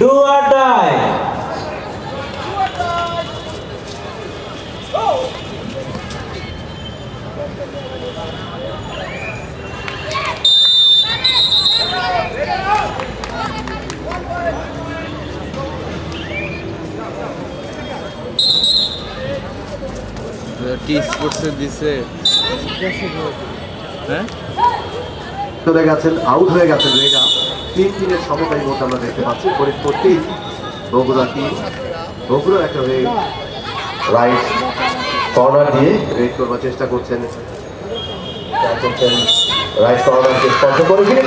Do or die. টি স্পোর্টসে দিছে হ্যাঁ চলে গেছেন, আউট হয়ে গেছেন রেগা। 3-3 সমতায় মধ্যে আমরা দেখতে পাচ্ছি। ফরিদপুর বগুড়া একটা হয়ে রাইট কর্নার দিয়ে রেড করবার চেষ্টা করছেন, রাইট কর্নারকে স্পর্শ করে ফিরে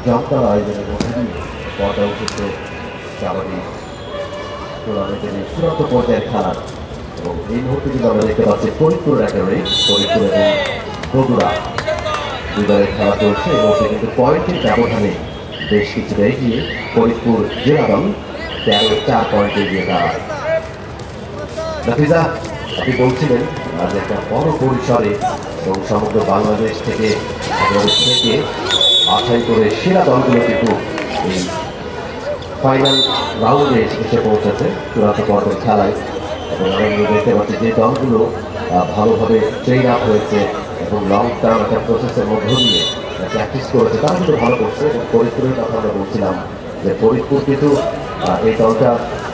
জমকার আয়োজনের মধ্যে দিয়ে পর্দা উঠেছে কাবাডি টুর্নামেন্টের চূড়ান্ত পর্যায়ের খেলা। এবং এই মুহূর্তে কিন্তু আমরা দেখতে পাচ্ছি ফরিদপুর একেবারে ফরিদপুর এবং বগুড়া দুই দলের খেলা চলছে। এই মুহূর্তে কিন্তু পয়েন্টের ব্যবধানে বেশ কিছুটা এগিয়ে ফরিদপুর জেলা দল 13-4 পয়েন্টে এগিয়ে দাঁড়ায়। নাফিজা, আপনি বলছিলেন যে একটা বড় পরিসরে এবং সমগ্র বাংলাদেশ থেকে আশাই করে সেরা দলগুলো কিন্তু এই ফাইনাল রাউন্ডে এসে পৌঁছেছে চূড়ান্ত পর্বের খেলায়। এবং আমরা দেখতে পাচ্ছি যে দলগুলো ভালোভাবে ট্রেন আপ হয়েছে এবং লং টার্ম একটা প্রসেসের মধ্য দিয়ে প্র্যাকটিস করেছে, তারা কিন্তু ভালো করছে। এবং ফরিদপুরের কথা আমরা বলছিলাম যে ফরিদপুর কিন্তু এই দলটা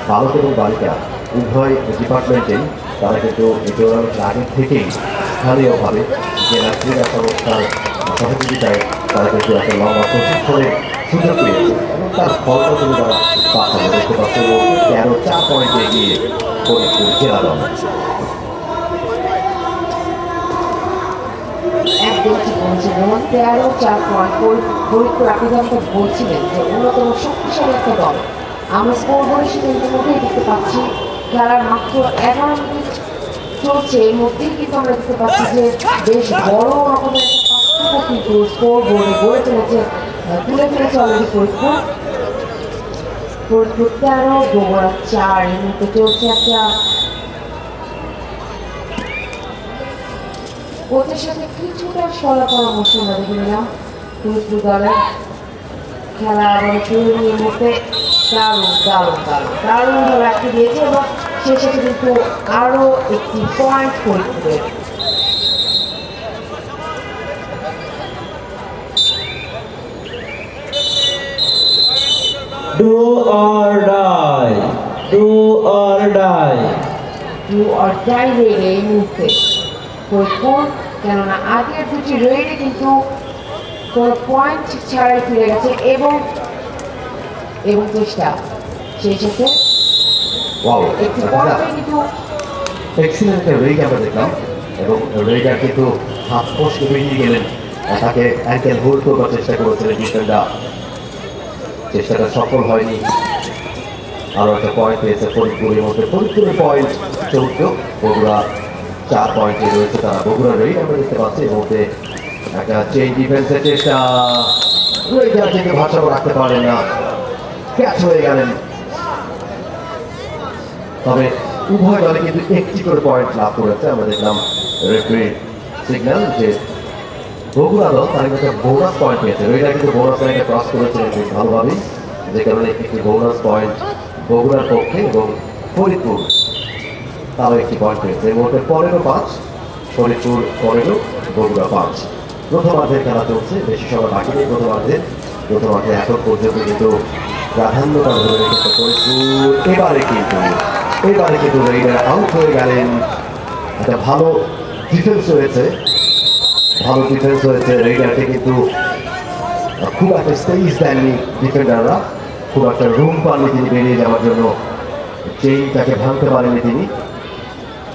বালক এবং বালিকা উভয় ডিপার্টমেন্টেই তারা কিন্তু এই টুর্নামেন্টের আগে থেকেই স্থানীয়ভাবে জেলা ক্রীড়া সংস্থার সহযোগিতায় তারা কিন্তু একটা লম্বা প্রশিক্ষণের সুযোগ পেয়েছে এবং তার ফলটা কিন্তু তারা পাঠাবে। দেখতে পাচ্ছে 13-4 পয়েন্টে এগিয়ে ফরিদপুর জেলা দল। একদম ঠিক বলছেন, যেমন 13-4 পয়েন্ট ফরিদপুর। আপনি যেমন বলছিলেন যে অন্যতম শক্তিশালী একটা দল। আমরা স্কোর বোর্ডে সেটা ইতিমধ্যেই দেখতে পাচ্ছি। খেলার মাত্র 11 মিনিট চলছে, এর মধ্যেই কিন্তু আমরা দেখতে পাচ্ছি যে বেশ বড় রকমের একটা পার্থক্য কিন্তু স্কোর বোর্ডে গড়ে তুলে ফেলেছে অলরেডি ফরিদপুর। 13, বগুড়া 4। এর মধ্যে চলছে একটা কোচের সাথে কিছুটা সলা পরামর্শ আমরা দেখে নিলাম। ফরিদপুর দলের খেলা আবার তৈরির মধ্যে দারুণভাবে রাখতে দিয়েছে এবং সেই সাথে কিন্তু আরও একটি পয়েন্ট ফরিদপুরের। Do or die, do or die. Do or die রেডে এই মুহূর্তে ফরিদপুর, কেননা আগের দুটি রেডে কিন্তু কোনো পয়েন্ট ছাড়াই ফিরে গেছে এবং চেষ্টা সেই সাথে একটি পয়েন্টে কিন্তু এক্সিলেন্ট একটা রেড আমরা দেখলাম এবং রেডার কিন্তু হাত ফসকে বেরিয়ে গেলেন, তাকে অ্যাঙ্কেল হোল্ড করবার চেষ্টা করেছিলেন ডিফেন্ডার, চেষ্টাটা সফল হয়নি। আরও একটা পয়েন্ট পেয়েছে ফরিদপুরের মধ্যে। ফরিদপুরের পয়েন্ট 14, বগুড়া 4 পয়েন্টে রয়েছে তারা। বগুড়া রেড আমরা দেখতে পাচ্ছি এর মধ্যে একটা চেইন ডিফেন্সের চেষ্টা, রেডার থেকে ভাষাও রাখতে পারেন না, ক্যাচ হয়ে গেলেন। তবে উভয় দলে কিন্তু একটি করে পয়েন্ট লাভ করেছে। আমরা দেখলাম রেফারি সিগন্যাল যে বগুড়া দল তার একটা বোনাস পয়েন্ট পেয়েছে। রেডার কিন্তু বোনাস পয়েন্টে ক্রস করেছিলেন বেশ ভালোভাবেই, যে কারণে একটি বোনাস পয়েন্ট বগুড়ার পক্ষে এবং ফরিদপুর তারও একটি পয়েন্ট পেয়েছে। এর মধ্যে 15-5, ফরিদপুর 15, বগুড়া 5। প্রথমার্ধের খেলা চলছে, বেশি সময় বাকি নেই প্রথমার্ধে এখন পর্যন্ত কিন্তু প্রাধান্যতা ধরে রেখেছে ফরিদপুর। এবারে কিন্তু রেডার আউট হয়ে গেলেন। একটা ভালো ডিফেন্স হয়েছে রেডারকে কিন্তু খুব একটা স্পেস দেননি ডিফেন্ডাররা, খুব একটা রুম পাননি তিনি বেরিয়ে যাওয়ার জন্য, চেইনটাকে ভাঙতে পারেননি তিনি।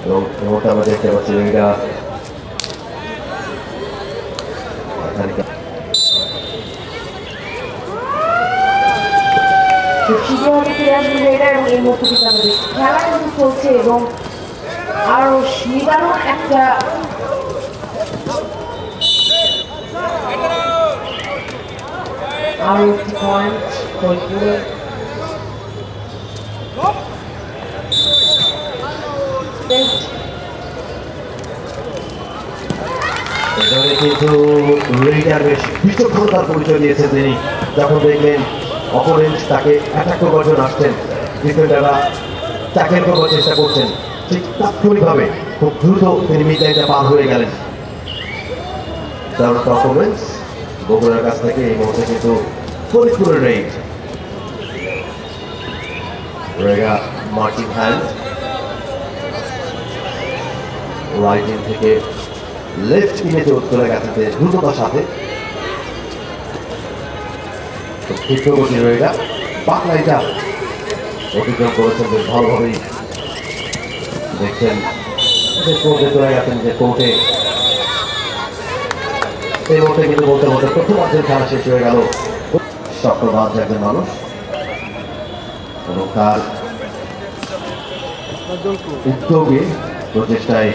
এবং ওটা আমরা দেখতে পাচ্ছি রেডার খুব শীঘ্রভাবে ফিরে আসবে রেডার এবং এই মুহূর্তে কিন্তু আমাদের খেলা কিন্তু চলছে এবং আরও নিদারুণ একটা আরও একটি পয়েন্ট ফরিদপুরের। এখানে কিন্তু রেডার বেশ বিচক্ষণতার পরিচয় দিয়েছেন তিনি, যখন দেখলেন অপোনেন্ট তাকে অ্যাটাক করবার জন্য আসছেন, ডিফেন্ডাররা ট্যাকেল করবার চেষ্টা করছেন, ঠিক তাৎক্ষণিকভাবে খুব দ্রুত তিনি মিড লাইনটা পার হয়ে গেলেন। দারুণ পারফরমেন্স বগুড়ার কাছ থেকে। এই মুহূর্তে কিন্তু ফরিদপুরের রেগা মার্কিং হ্যান্ড রাইট ইন থেকে লেফট ইনে চলে গেছে দ্রুততার সাথে। ক্ষিপ্রগতি রেগা পাকলাইটা অতিক্রম করেছেন বেশ ভালোভাবেই। দেখছেন যে কোর্টে চলে গেছেন, যে কোর্টে এই মুহূর্তে কিন্তু বলতে প্রথমার্ধের খেলা শেষ হয়ে গেল। চক্রবাজ একজন মানুষ এবং তার উদ্যোগে প্রচেষ্টায়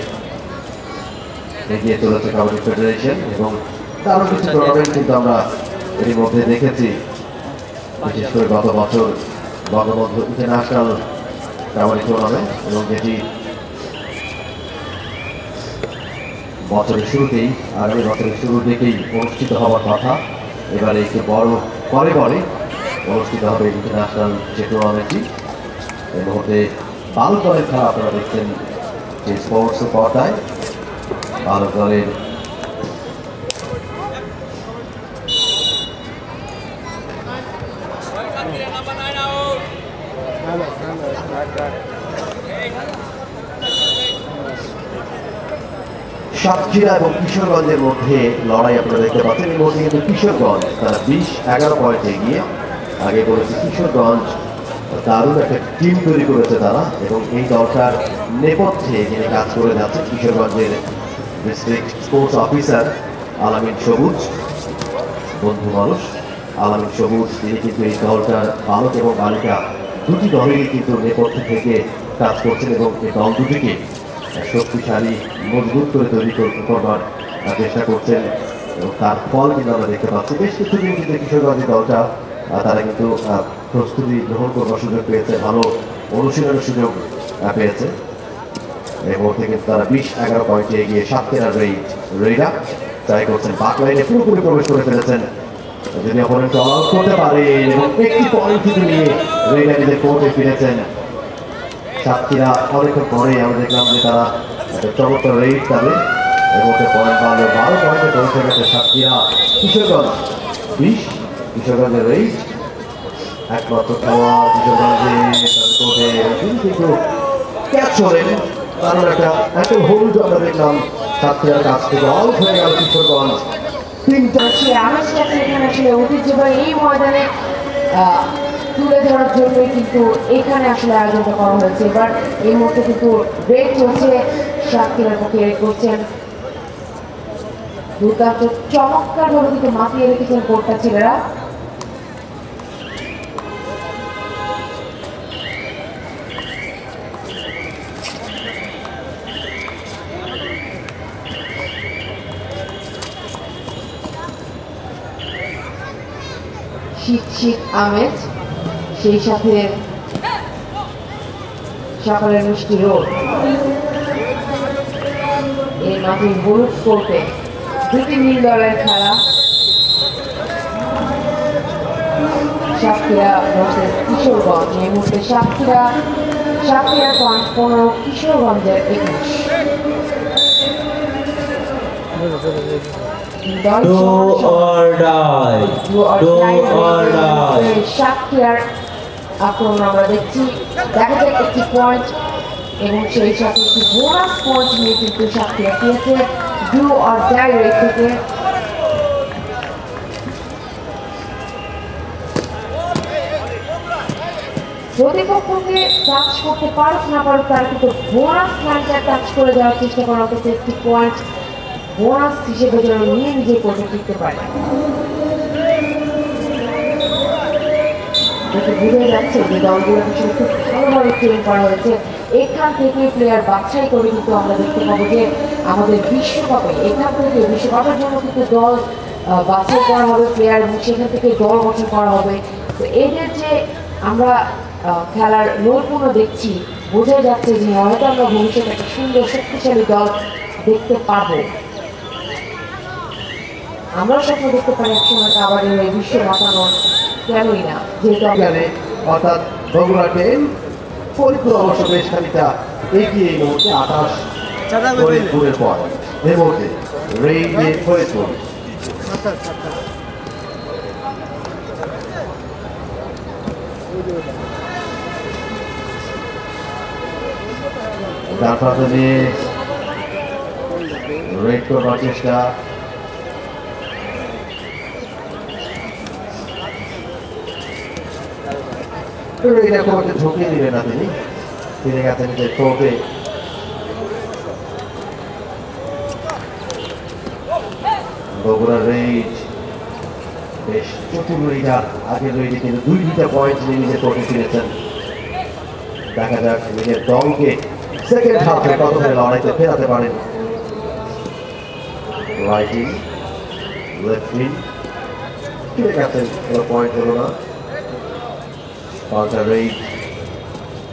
এগিয়ে চলেছে কাবাডি ফেডারেশন এবং তারও কিছু টুর্নামেন্ট কিন্তু আমরা এর মধ্যে দেখেছি, বিশেষ করে গত বছর বঙ্গবন্ধু ইন্টারন্যাশনাল কাবাডি টুর্নামেন্ট এবং যেটি বছরের শুরুতেই আগামী বছরের শুরুর দিকেই অনুষ্ঠিত হওয়ার কথা। এবারে একটু বড় পরে অনুষ্ঠিত হবে ইন্টারন্যাশনাল যে টুর্নামেন্টটি। এই মুহূর্তে বালক দলের খেলা আপনারা দেখছেন যে স্পোর্টস পর্দায়। বালক দলের সাতক্ষীরা এবং কিশোরগঞ্জের মধ্যে লড়াই আপনারা দেখতে পাচ্ছেন। এর মধ্যে কিন্তু কিশোরগঞ্জ তারা 20-11 পয়েন্ট এগিয়ে। আগে বলেছে কিশোরগঞ্জ দারুণ একটা টিম তৈরি করেছে তারা এবং এই দলটার নেপথ্যে যিনি কাজ করে যাচ্ছেন কিশোরগঞ্জের ডিস্ট্রিক্ট স্পোর্টস অফিসার আলামিন সবুজ, বন্ধু মানুষ আলামিন সবুজ। তিনি কিন্তু এই দলটার বালক এবং বালিকা দুটি দলেরই কিন্তু নেপথ্যে থেকে কাজ করছেন এবং এই দল দুটিকে শক্তিশালী মজবুত করে তৈরি করবার চেষ্টা করছেন এবং তার ফল কিন্তু আমরা দেখতে পাচ্ছি। বেশ কিছুদিন কিন্তু কিশোরগঞ্জের দলটা তারা কিন্তু প্রস্তুতি গ্রহণ করবার সুযোগ পেয়েছে, ভালো অনুশীলনের সুযোগ পেয়েছে। এই মুহূর্তে কিন্তু তারা 20-11 পয়েন্টে এগিয়ে সাতক্ষীরা রেইডা ট্রাই করছেন, বাক লাইনে পুরোপুরি প্রবেশ করে ফেলেছেন। যদি অপোনেন্ট অল আউট করতে পারে এবং একটি পয়েন্ট কিন্তু নিয়ে রেইডা নিজের কোর্টে ফিরেছেন। সাতক্ষীরা অনেকক্ষণ পরে আমরা দেখলাম যে তারা একটা চমৎকার রেইড তাদের এর মধ্যে পয়েন্ট পালো, 12 পয়েন্টে পৌঁছে গেছে সাতক্ষীরা। কিশোরগঞ্জ 20, কিশোরগঞ্জের রেইড একমাত্র খেলোয়াড় কিশোরগঞ্জে তাদের কোর্টে কিন্তু ক্যাচ করেন, কারণ একটা হোল্ড আমরা দেখলাম সাতক্ষীরার কাছ থেকে আউট হয়ে গেল কিশোরগঞ্জ। আসলে ঐতিহ্যবাহী এই ময়দানে তুলে ধরার জন্যই কিন্তু এখানে আসলে আয়োজনটা করা হয়েছে। এবার এই মুহূর্তে কিন্তু ব্রেক চলছে, সাতক্ষীরার পক্ষে করছেন দুর্দান্ত চমৎকারভাবে কিন্তু মাতিয়ে রেখেছেন কোর্টটা ছেলেরা। শীত শীত আমেজ, সেই সাথে সকালের মিষ্টি রোদ। এই মাঝে হলুদ করতে দুটি নীল দলের খেলা, সাতক্ষীরা ভার্সেস কিশোরগঞ্জ। এই মুহূর্তে সাতক্ষীরা পয়েন্ট 15, কিশোরগঞ্জের 21। সাতক্ষীরার আক্রমণ আমরা দেখছি, দেখা যায় একটি পয়েন্ট এবং সেই সাথে একটি বোনাস পয়েন্ট নিয়ে কিন্তু সাতক্ষীরা পেয়েছে ডু অর ডাই রেট থেকে। প্রতিপক্ষকে টাচ করতে পারুক না পারুক, তারা কিন্তু বোনাস পয়েন্টটা টাচ করে দেওয়ার চেষ্টা করা হচ্ছে, একটি পয়েন্ট বোনাস হিসেবে যেন নিয়ে নিজে করতে শিখতে পারে। বুঝে যাচ্ছে যে দলগুলো আসলে খুব ভালোভাবে ট্রেন করা হয়েছে। এখান থেকে প্লেয়ার বাছাই করে কিন্তু আমরা দেখতে পাবো যে আমাদের বিশ্বকাপে এখান থেকে বিশ্বকাপের জন্য কিন্তু দল বাছাই করা হবে প্লেয়ার এবং সেখান থেকে দল গঠন করা হবে। তো এদের যে আমরা খেলার নৈপুণ্য দেখছি, বোঝা যাচ্ছে যে হয়তো আমরা ভবিষ্যতে একটা সুন্দর শক্তিশালী দল দেখতে পাবো। আমরা স্বপ্ন দেখতে পারি একসময় কাবাডির এই বিশ্ব মাতানোর, কেনই না, যেহেতু অর্থাৎ বগুড়া টেন ফরিদপুর অবশ্য বেশ খানিকটা এগিয়ে এই মুহূর্তে 28 ফরিদপুরের পর। এই মুহূর্তে রেইডে ফরিদপুর তার সাথে নিয়ে রেড করবার চেষ্টা, এটা খুব একটা ঝুঁকি দিবে না, তিনি ফিরে গেছেন যে কোর্টে। বগুড়া রেইড বেশ চতুর রেইডার, আগের রেইডে কিন্তু 2টা পয়েন্ট নিয়ে নিজের কোর্টে ফিরেছেন। দেখা যাক নিজের দলকে সেকেন্ড হাফে কতটা লড়াইতে ফেরাতে পারেন। রাইট ইন, লেফট ইন, ঠিক আছে, কোনো পয়েন্ট হলো না। পাল্টা রেইড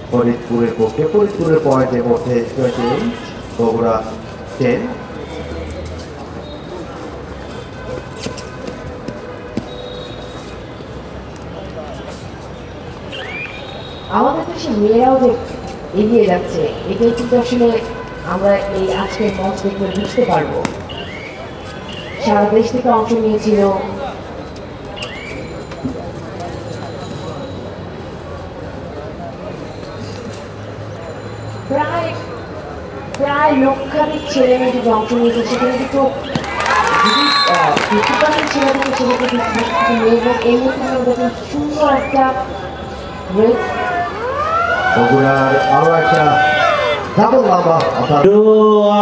ফরিদপুরের পক্ষে, ফরিদপুরের পয়েন্টের মধ্যে 28, বগুড়া 10। আমাদের দেশে মেয়েরাও যে এগিয়ে যাচ্ছে, এটাই কিন্তু আসলে আমরা এই আজকের ম্যাচ দেখলে বুঝতে পারবো। সারা দেশ থেকে অংশ নিয়েছিল, প্রায় প্রায় লক্ষাধিক ছেলে মেয়ে যদি অংশ নিয়েছে, সেখানে কিন্তু যদি 50% ছেলে থেকে মেয়ে, এবং এই মুহূর্তে সুন্দর একটা বগুড়ার আরো একটা ডাবল লম্বা, অর্থাৎ Do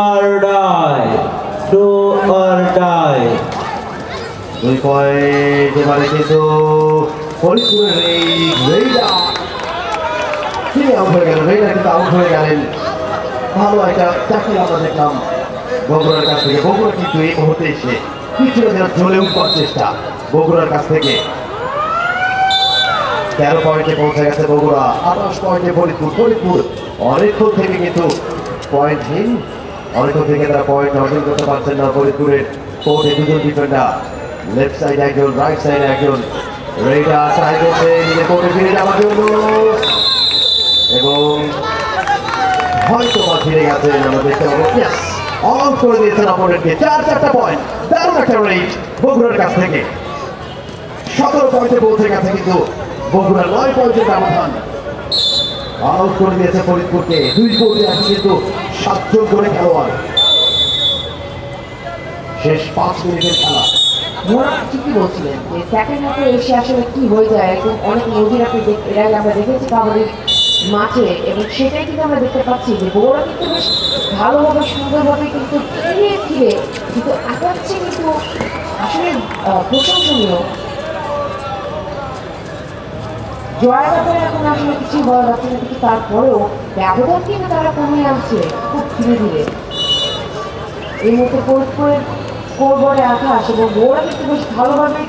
or die. Do or die. 2 point এবারে কিন্তু ফরিদপুরের এই রেইডা তিনি আউট হয়ে গেলেন। রেইডা কিন্তু আউট হয়ে গেলেন। ভালো একটা ট্যাকল আমরা দেখলাম বগুড়ার কাছ থেকে। বগুড়া কিন্তু এই মুহূর্তে এসে কিছুটা যেন জ্বলে উঠবার চেষ্টা বগুড়ার কাছ থেকে। 13 পয়েন্টে পৌঁছে গেছে বগুড়া, 28 পয়েন্টে ফরিদপুর। ফরিদপুর অনেকক্ষণ থেকে কিন্তু পয়েন্টহীন, অনেকক্ষণ থেকে তারা পয়েন্ট অর্জন করতে পারছেন না। ফরিদপুরের কোর্টে 2জন ডিফেন্ডার, লেফট সাইডে একজন, রাইট সাইডে একজন। রেইডা ট্রাই করছে নিজের কোর্টে ফিরে যাওয়ার জন্য, এবং হয়তো বা ফিরে গেছেন। আমরা দেখতে পাবো আউট করে দিয়েছেন অপোনেন্টকে। 4 পয়েন্ট, দারুণ একটা রেইড বগুড়ার কাছ থেকে। 17 পয়েন্টে পৌঁছে গেছে কিন্তু বগুড়া, 9 পয়েন্টের ব্যবধান। আউট করে দিয়েছে ফরিদপুরকে। 2 কোর্টে আছে কিন্তু 7 জন করে খেলোয়াড়। শেষ 5 মিনিটের খেলা। মোরা ঠিকই বলছিলেন যে সেকেন্ড হাফে এসে আসলে কি হয়ে যায়, এরকম অনেক নজির আপনি এর আগে আমরা দেখেছি কাবাডির মাঠে, এবং সেটাই কিন্তু আমরা দেখতে পাচ্ছি যে বগুড়া কিন্তু বেশ ভালোভাবে সুন্দরভাবে কিন্তু ফিরে ফিরে কিন্তু আগাচ্ছে, কিন্তু আসলে প্রশংসনীয়। জয়ের ব্যাপারে এখন আসলে কিছু বলা যাচ্ছে না, কিন্তু তারপরেও ব্যবধান কিন্তু তারা কমিয়ে আনছে খুব ধীরে ধীরে। এই মুহূর্তে ফরিদপুরের স্কোরবোর্ডে 28, এবং বগুড়া কিন্তু বেশ ভালোভাবে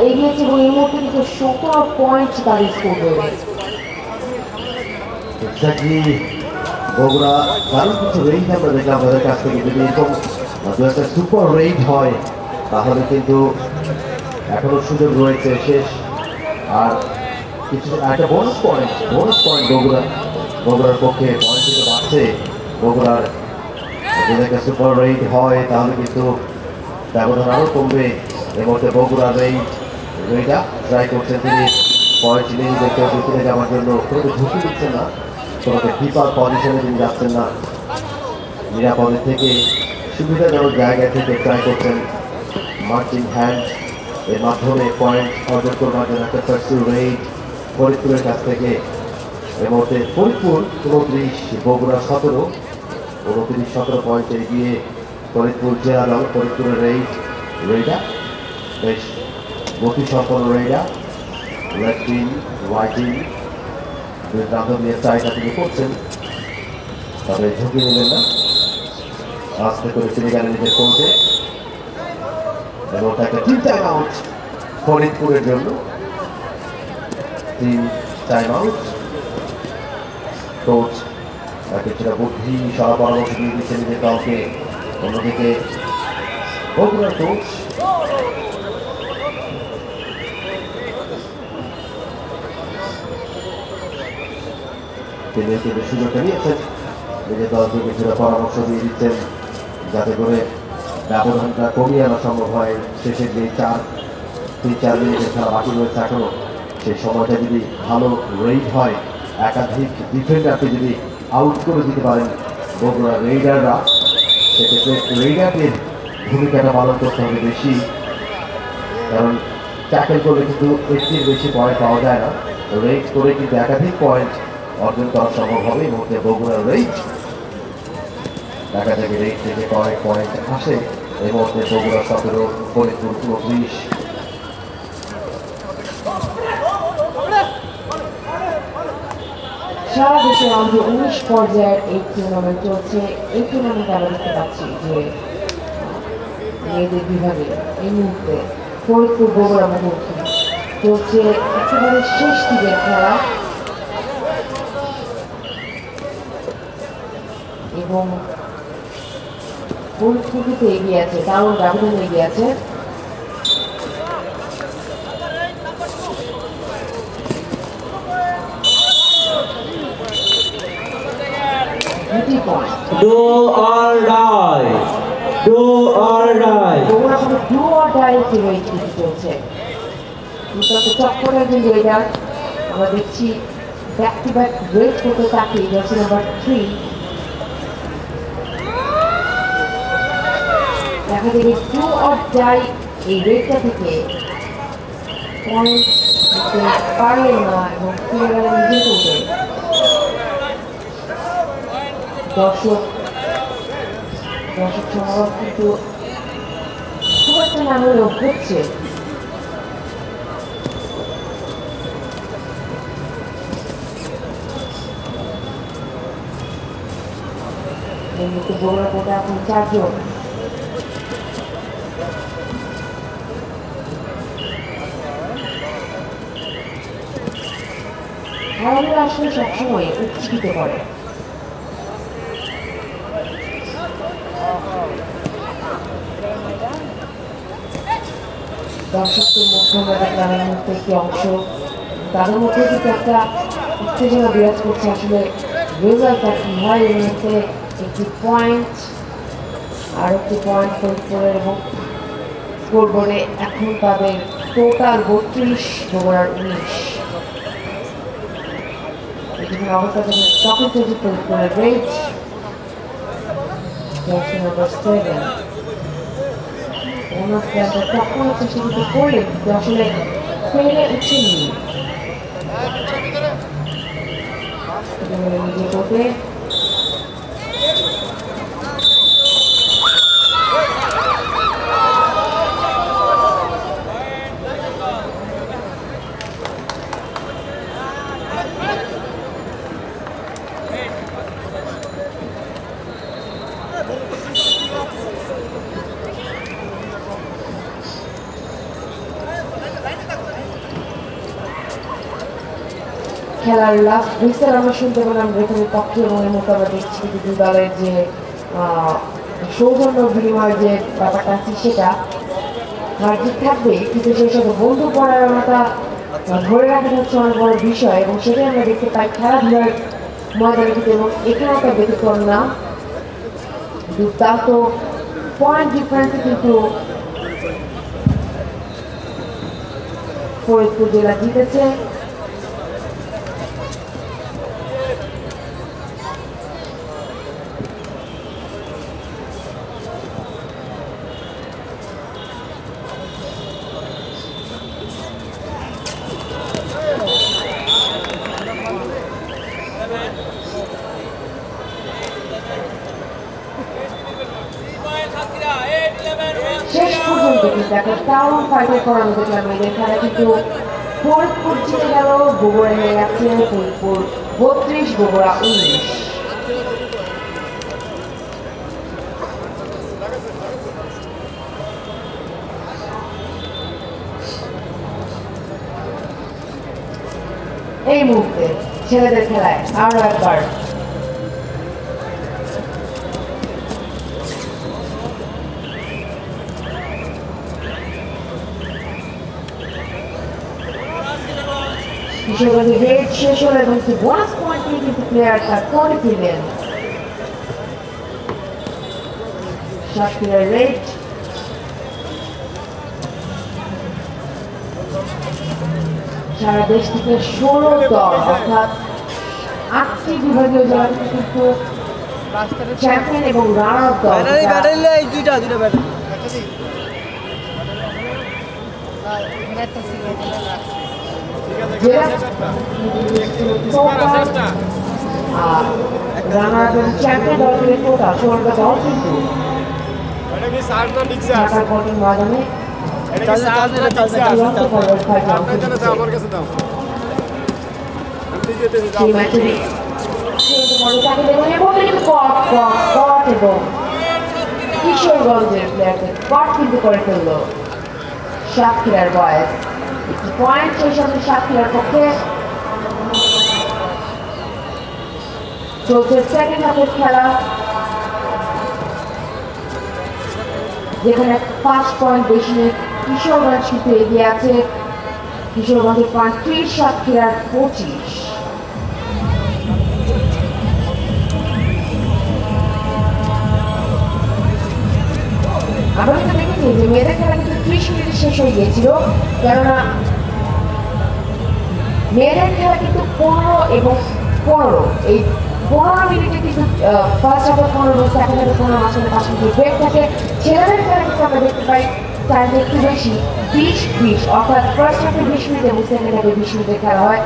এগিয়েছে, এবং এই মুহূর্তে কিন্তু 17 পয়েন্ট তাদের স্কোরবোর্ডে। বগুড়া দারুণ কিছু রেইড আমরা দেখলাম তাদের কাছ থেকে। যদি এরকম 2 একটা সুপার রেইড হয় তাহলে কিন্তু এখনো সুযোগ রয়েছে শেষ। আর কিছু একটা বোনাস পয়েন্ট বগুড়ার পক্ষে পয়েন্ট কিন্তু বাড়ছে। বগুড়ার যদি একটা সুপার রেইড হয় তাহলে কিন্তু ব্যবধান আরও কমবে। এর মধ্যে বগুড়ার রেইডা ট্রাই করছেন তিনি পয়েন্ট নিয়ে দেখতে ফিরে যাওয়ার জন্য। কোনো ঝুঁকি দিচ্ছেন না, কোনো কিপার পজিশনে তিনি যাচ্ছেন না, নিরাপদে থেকে সুবিধাজনক জায়গা থেকে ট্রাই করছেন মার্চিং হ্যান্ড এর মাধ্যমে পয়েন্ট অর্জন করবার জন্য একটা ফার্স্ট রেইড ফরিদপুরের কাছ থেকে। এর মধ্যে ফরিদপুর 29, বগুড়া 17, 29-17 পয়েন্টে এগিয়ে ফরিদপুর জেলা দল। ফরিদপুরের রেইডা বেশ গতিসম্পন্ন raider, left in, right in, দুর্দান্ত নিয়ে ট্রাইটা তিনি করছেন, তবে ঝুঁকি নেবেন না। আস্তে করে ফিরে গেলেন নিজের কোর্টে, এবং তাকে 3 টাইম আউট ফরিদপুরের জন্য। 3 টাইম আউট। কোচ কিছুটা বুদ্ধি সহ পরামর্শ দিয়ে দিচ্ছে নিজের দলকে। অন্যদিকে বগুড়ার কোচ তিনি কিন্তু সুযোগটা নিয়েছেন, নিজের দলকে কিছুটা পরামর্শ দিয়ে দিচ্ছেন যাতে করে ব্যবধানটা কমিয়ে আনা সম্ভব হয়। শেষের যে 3-4 মিনিটের খেলা বাকি রয়েছে এখনো, সেই সময়টা যদি ভালো রেইড হয়, একাধিক ডিফেন্ডারকে যদি আউট করে দিতে পারেন বগুড়ার রেইডাররা, সেক্ষেত্রে রেইডারদের ভূমিকাটা পালন করতে হবে বেশি, কারণ ট্যাকেল করলে কিন্তু এর চেয়ে বেশি পয়েন্ট পাওয়া যায় না। রেইড করে কিন্তু একাধিক পয়েন্ট অর্জন করা সম্ভব হবে। এই মুহূর্তে বগুড়ার রেইড, দেখা যাবে রেইড থেকে কয়েক পয়েন্ট আসে। এই মুহূর্তে বগুড়া 17, ফরিদপুর 29। সারা দেশে আমাদের 19 পর্যায়ের এই টুর্নামেন্ট চলছে। এই টুর্নামেন্টে আমরা দেখতে পাচ্ছি যে মেয়েদের বিভাগে এই মুহূর্তে ফরিদপুর বগুড়া মুখোমুখি চলছে একেবারে শেষ দিকের খেলা এবং ফরিদপুরকে এগিয়ে আছে, দারুণ ব্যবধানে এগিয়ে আছে। Do or die. Do or die. Do or die চলছে। চক্করের যে রেডার আমরা দেখছি ব্যাক টু ব্যাক রেড করতে থাকে জার্সি নাম্বার 3। দেখা যাবে ডু অর ডাই এই রেডটা থেকে পয়েন্ট দিতে পারলেন না এবং ফিরে গেলেন নিজে করতে। দর্শক সমাগম কিন্তু খুব একটা না হলেও হচ্ছে। বগুড়া কোটা এখন 4 জন। খেলাধুলা আসলে সবসময় উৎসাহিত করে। দর্শকদের মধ্যে আমরা দেখলাম এই মুহূর্তে একটি অংশ, তাদের মধ্যে কিন্তু একটা উত্তেজনা বিরাজ করছে। আসলে রেজাল্টটা কি হয় এই মুহূর্তে একটি পয়েন্ট আর একটি পয়েন্ট ফরিদপুরের এবং স্কোরবোর্ডে এখন তাদের টোটাল 32, বগুড়ার 19। এই অবস্থা থেকে তখন চলছে ফরিদপুরের রেড জার্সি নাম্বার 7। তখন হচ্ছে সেটিকে করলেন কিন্তু আসলে ফেলে উঠেনি নিজে করতে। খেলার লাস্ট হুইসেল আমরা শুনতে পেলাম রেফারির পক্ষে এবং এর মতো আমরা দেখছি দুই দলের যে সৌজন্য বিনিময়ের যে ব্যাপারটা আছে সেটা হারজিত থাকবে, কিন্তু সেই সাথে বন্ধু পরায়ণতা ধরে রাখা হচ্ছে অনেক বড় বিষয় এবং সেটাই আমরা দেখতে পাই খেলাধুলার ময়দানে কিন্তু। এবং এখানে একটা ব্যতিক্রম না, দুর্দান্ত পয়েন্ট ডিফারেন্সে কিন্তু ফরিদপুর জেলা জিতেছে। শেষ পর্যন্ত কিন্তু একটা টাউন ফাইটার করানো দেখলাম এদের খেলা, কিন্তু ফরিদপুর জিতে গেল, বগুড়া হয়ে গেছে ফরিদপুর 32, বগুড়া 19। এই মুহূর্তে ছেলেদের খেলায় আরো একবার হিসেবে রেড শেষ হলে এবং বোনাস পয়েন্ট নিয়ে কিন্তু প্লেয়ারটা করে ফিরলেন। সাতক্ষীরার রেড সারা দেশ থেকে 16 দল অর্থাৎ 8টি বিভাগীয় জেলা থেকে কিন্তু চ্যাম্পিয়ন এবং রানার দল রানার এবং চ্যাম্পিয়ন দল থেকে টোটাল 16টা দল কিন্তু ঢাকার কোচিং ময়দানে সেই ম্যাচে মধ্যে তাকে দেবেন এবং কিন্তু কট এবং কিশোরগঞ্জের প্লেয়ারদের কট কিন্তু করে ফেললো সাতক্ষীরার বয়েজ। একটি পয়েন্ট সেই সঙ্গে সাতক্ষীরার পক্ষে। চলছে সেকেন্ড হাফের খেলা, যেখানে 5 পয়েন্ট বেশি কিশোরগঞ্জ কিন্তু এগিয়ে আছে। কিশোরগঞ্জের পয়েন্ট 30, সাতক্ষীরার 25। আমরা কিন্তু দেখেছি যে মেয়েদের খেলা কিন্তু 30 মিনিটে শেষ হয়ে গিয়েছিল, কেননা মেয়েদের খেলা কিন্তু 15 এবং 15 এই 15 মিনিটে কিন্তু ফার্স্ট হাফে 15, সেকেন্ড হাফে 15, মাঝখানে 5 মিনিট ব্রেক থাকে। ছেলেদের খেলা কিন্তু আমরা দেখতে পাই টাইম একটু বেশি, 20-20, অর্থাৎ ফার্স্ট হাফে 20 মিনিট এবং সেকেন্ড হাফে 20 মিনিটের খেলা হয়।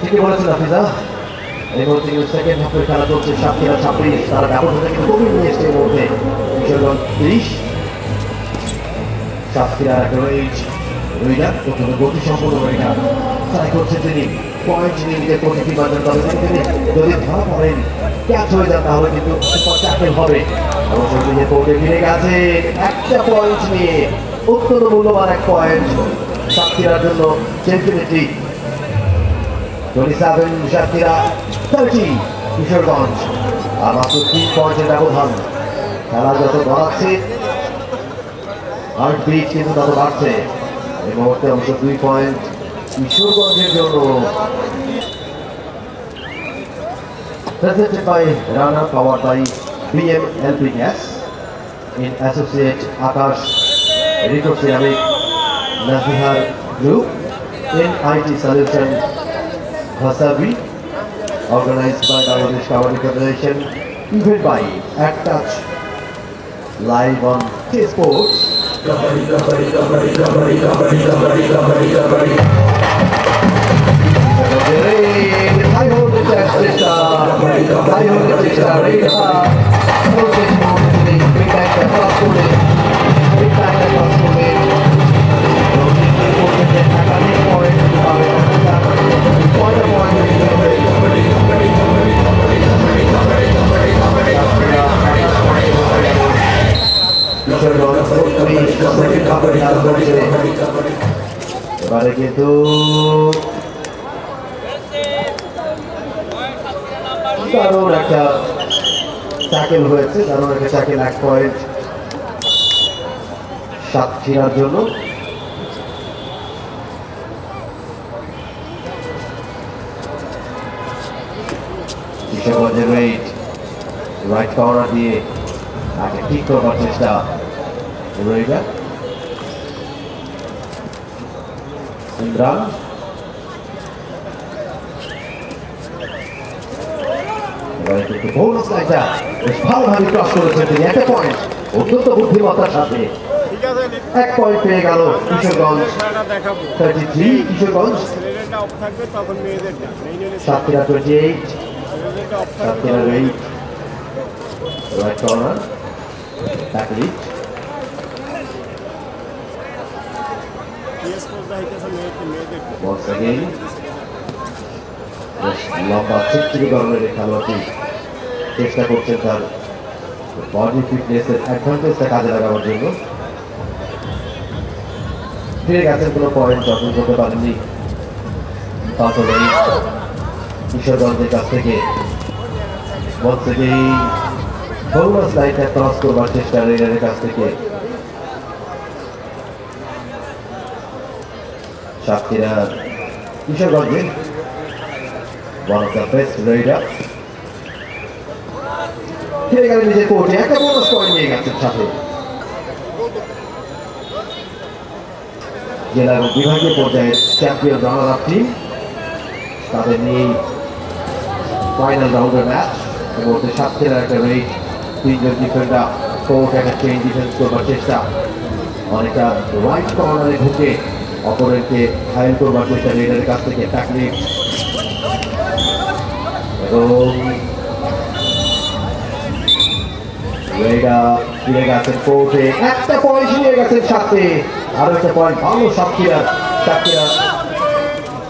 ঠিকই বলেছেন হাফিজা। এই মুহূর্তে কিন্তু সেকেন্ড হাফের খেলা চলছে সাতক্ষীরা 26, তারা ব্যবধানটা কিন্তু কমিয়ে নিয়ে এসছে এই মুহূর্তে। কিশোরগঞ্জ 30, সাতক্ষীরা রইডার প্রথমে গতি সম্পন্ন রইডার ট্রাই করছে তিনি পয়েন্ট নিয়ে নিজের প্রতিটি বাজার, তবে তিনি যদি ধরা পড়েন ক্যাচ হয়ে যান তাহলে কিন্তু সুপার ট্যাকল হবে। অবশ্য নিজের কোর্টে ফিরে গেছে একটা পয়েন্ট নিয়ে, অত্যন্ত মূল্যবান এক পয়েন্ট সাতক্ষীরার জন্য। ডেফিনেটলি 27 সাতক্ষীরা, 30 কিশোরগঞ্জ, আর মাত্র 3 পয়েন্টের ব্যবধান। খেলা যত বাড়াচ্ছে হার্টবিট কিন্তু তত বাড়ছে। এই মুহূর্তে অবশ্য 2 পয়েন্ট কিশোরগঞ্জের জন্য। Presented by Rana, powered by BM LP Gas in associate Akash Rico Ceramic Nazihar Group in IT Solution Vasabi, organized by Bangladesh Kabaddi Federation, event by At Touch, live on T-Sports. এবারে কিন্তু দারুণ একটা tackle হয়েছে, দারুণ একটা tackle. 1 point সাতক্ষীরার জন্য। কিশোরগঞ্জের রাইট কর্নার দিয়ে তাকে ঠিক করবার চেষ্টা রইডার ইমরান। এবারে কিন্তু বোনাস লাইনটা বেশ ভালোভাবে ক্রস করেছেন তিনি। 1 পয়েন্ট অত্যন্ত বুদ্ধিমত্তার সাথে 1 পয়েন্ট পেয়ে গেল Kishoreganj. 33 Kishoreganj, Satkhira 28, Satkhira right corner tackle. Once again, লম্বা চিত্রি ধরনের খেলোয়াড়টি চেষ্টা করছেন তার বডি ফিটনেসের অ্যাডভান্টেজটা কাজে লাগাবার জন্য। ফিরে গেছেন, কোনো পয়েন্ট অর্জন করতে পারেননি কিশোরগঞ্জের কাছ থেকে। once again বোনাস লাইনটা ক্রস করবার চেষ্টা রেডারের কাছ থেকে। সাতক্ষীরা কিশোরগঞ্জের one of the best rider ফিরে গেলেন নিজের কোর্টে, একটা বোনাস পয়েন্ট নিয়ে গেছেন সাথে। জেলা এবং বিভাগীয় পর্যায়ের চ্যাম্পিয়ন রানার আপ টিম তাদের নিয়ে ফাইনাল রাউন্ডের ম্যাচ। এর মধ্যে সাতক্ষীরার একটা রেড, 3 জন ডিফেন্ডার কোর্ট একটা চেইন ডিফেন্স করবার চেষ্টা, অনেকটা রাইট কর্নারে ঢুকে অপরেন্টকে ঘায়েল করবার চেষ্টা রেডারের কাছ থেকে ট্যাকলে। এবং রেডার ফিরে গেছেন কোর্টে, একটা পয়েন্ট নিয়ে গেছেন সাথে। আরো একটা পয়েন্ট ভালো সাতক্ষীরা।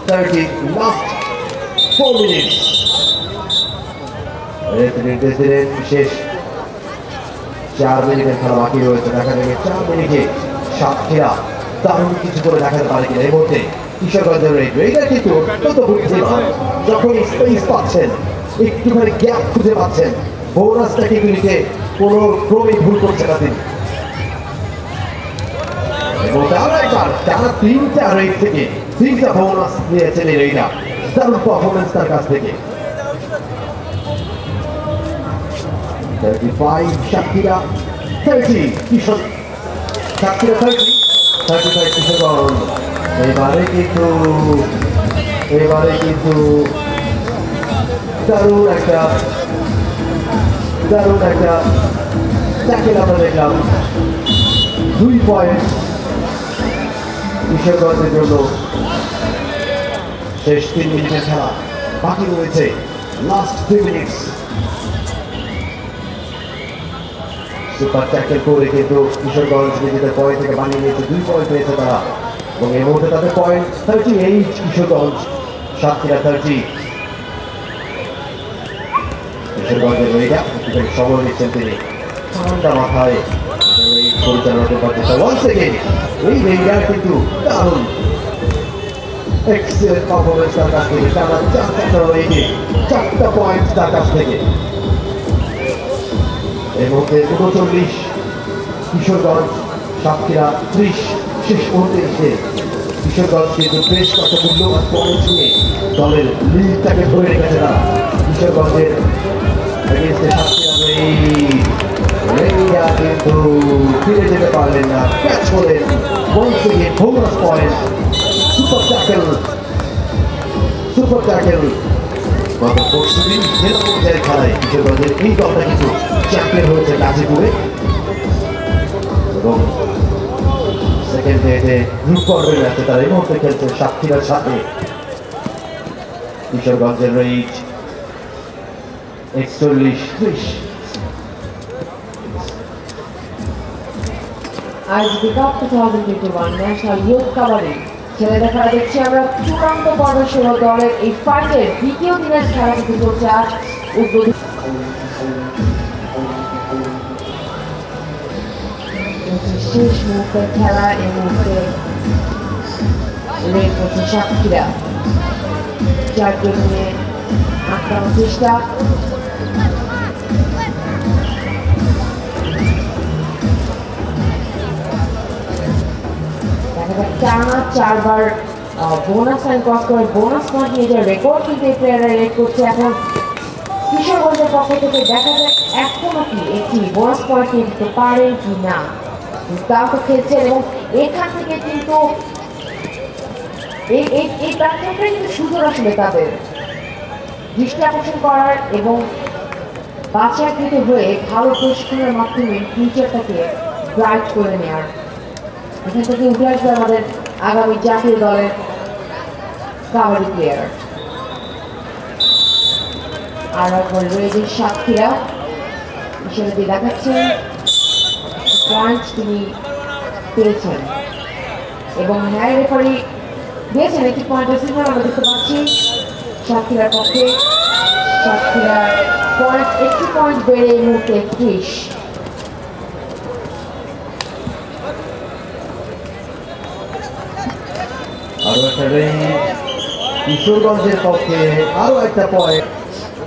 30 last 4 minutes. রেফারি নির্দেশ দিলেন শেষ 4 মিনিটের খেলা বাকি রয়েছে। দেখা যাবে 4 মিনিটে সাতক্ষীরা দারুণ কিছু করে দেখাতে পারে কিনা। এই মুহূর্তে কিশোরগঞ্জের রেডার কিন্তু অত্যন্ত বুদ্ধিমান, যখন স্পেস পাচ্ছেন, একটুখানি গ্যাপ খুঁজে পাচ্ছেন, বোনাসটাকে নিতে কোনো ক্রমে ভুল করছে না তিনি। এবং টানা 3টা রেড থেকে 3টা বোনাস নিয়েছেন এই রেডার। দারুণ পারফরমেন্স তার কাছ থেকে। 35 সাতক্ষীরা 30 সাতক্ষীরা 35 কিশোরগঞ্জ। এবারে কিন্তু দারুণ একটা ট্যাকেল আমরা দেখলাম। 2 পয়েন্ট কিশোরগঞ্জের জন্য। শেষ 3 মিনিটের খেলা বাকি রয়েছে, লাস্ট 3 মিনিটস। সুপার ট্যাকেল করে কিন্তু কিশোরগঞ্জ নিজেদের পয়েন্ট থেকে বানিয়ে নিয়েছে, 2 পয়েন্ট পেয়েছে তারা। এবং এই মুহূর্তে তাদের পয়েন্ট 38 কিশোরগঞ্জ, সাতক্ষীরা 30। কিশোরগঞ্জের মেয়েরা একটুখানি সময় নিচ্ছেন তিনি, ঠান্ডা মাথায় এই পরিচালনা করতে। ওয়ান্স এগেইন এই রেইডার কিন্তু দারুণ এক্সেলেন্ট পারফরমেন্স তার কাছ থেকে। টানা 4টা পয়েন্ট তার কাছ থেকে। এর মধ্যে 39 কিশোরগঞ্জ, সাতক্ষীরা 30। শেষ মুহূর্তে এসে কিশোরগঞ্জ কিন্তু বেশ কত মূল্যবান পয়েন্ট নিয়ে দলের লিডটাকে ধরে রেখেছে তারা। কিশোরগঞ্জের সাতক্ষীরা কিন্তু ফিরে যেতে পারলেন না, ক্যাচ করেন। Bonus point, super tackle. গত পরশুদিন জেলা পর্যায়ের খেলায় কিশোরগঞ্জের এই দলটা কিন্তু চ্যাম্পিয়ন হয়েছে গাজীপুরে। এবং সেকেন্ড ডেতে গ্রুপ পর্বের ম্যাচে তারা এই মুহূর্তে খেলছে সাতক্ষীরার সাথে। কিশোরগঞ্জের red 41-30। IGP Cup 2021 national youth kabaddi ছেলেদের খেলা দেখছি আমরা। চূড়ান্ত পর্বের 16 দলের এই ফাইটের দ্বিতীয় দিনের খেলা কিন্তু চলছে আজ। শেষ মুহূর্তের খেলা। এই মুহূর্তে রেড করছে সাতক্ষীরা, 4 নিয়ে আক্রমণ চেষ্টা। টানা 4 বার বোনাস লাইন ক্রস করে বোনাস পয়েন্ট নিয়ে যাওয়ার রেকর্ড কিন্তু এই প্লেয়াররা রেড করছে। এখন কিশোরগঞ্জের পক্ষ থেকে দেখা যায় এখনো কি একটি বোনাস পয়েন্ট নিয়ে দিতে পারেন কি না। তাও তো খেলছেন এবং এখান থেকে কিন্তু এই প্ল্যাটফর্মটাই কিন্তু সুযোগ আসলে তাদের দৃষ্টি আকর্ষণ করার এবং বাছাইকৃত হয়ে ভালো প্রশিক্ষণের মাধ্যমে ফিউচারটাকে ব্রাইট করে নেওয়ার। এখান থেকে উঠে আসবে আমাদের আগামী জাতীয় দলের কাবাডি প্লেয়ার। আর একবার রয়েছে সাতক্ষীরা, হিসেবে দিয়ে দেখাচ্ছেন পয়েন্ট তিনি পেয়েছেন এবং ন্যায় রেফারি দিয়েছেন একটি পয়েন্ট রিসিভার আমরা দেখতে পাচ্ছি সাতক্ষীরার পক্ষে। সাতক্ষীরার পয়েন্ট 1 পয়েন্ট বেড়ে এই মুহূর্তে 31। আরো একটা কিশোরগঞ্জের পক্ষে আরো একটা পয়েন্ট।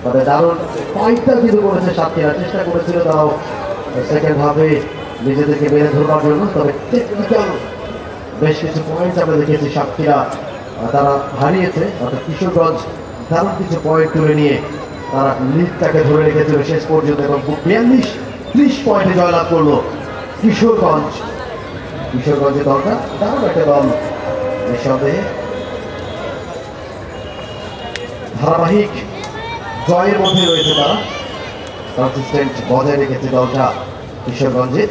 তবে দারুণ পয়েন্টটা কিন্তু করেছে সাতক্ষীরা, চেষ্টা করেছিল তারাও সেকেন্ড হাফে নিজেদেরকে বেড়ে ধরবার জন্য। তবে টেকনিক্যাল বেশ কিছু পয়েন্ট আমরা দেখেছি সাতক্ষীরা তারা হারিয়েছে। অর্থাৎ কিশোরগঞ্জ দারুণ কিছু পয়েন্ট তুলে নিয়ে তারা লিডটাকে ধরে রেখেছিল শেষ পর্যন্ত এবং 42-30 পয়েন্টে জয়লাভ করলো কিশোরগঞ্জ। কিশোরগঞ্জের দলটা দারুণ একটা দল, নিঃসন্দেহে ধারাবাহিক জয়ের মধ্যে রয়েছে, তারা কনসিস্টেন্ট বজায় রেখেছে দলটা কিশোরগঞ্জের।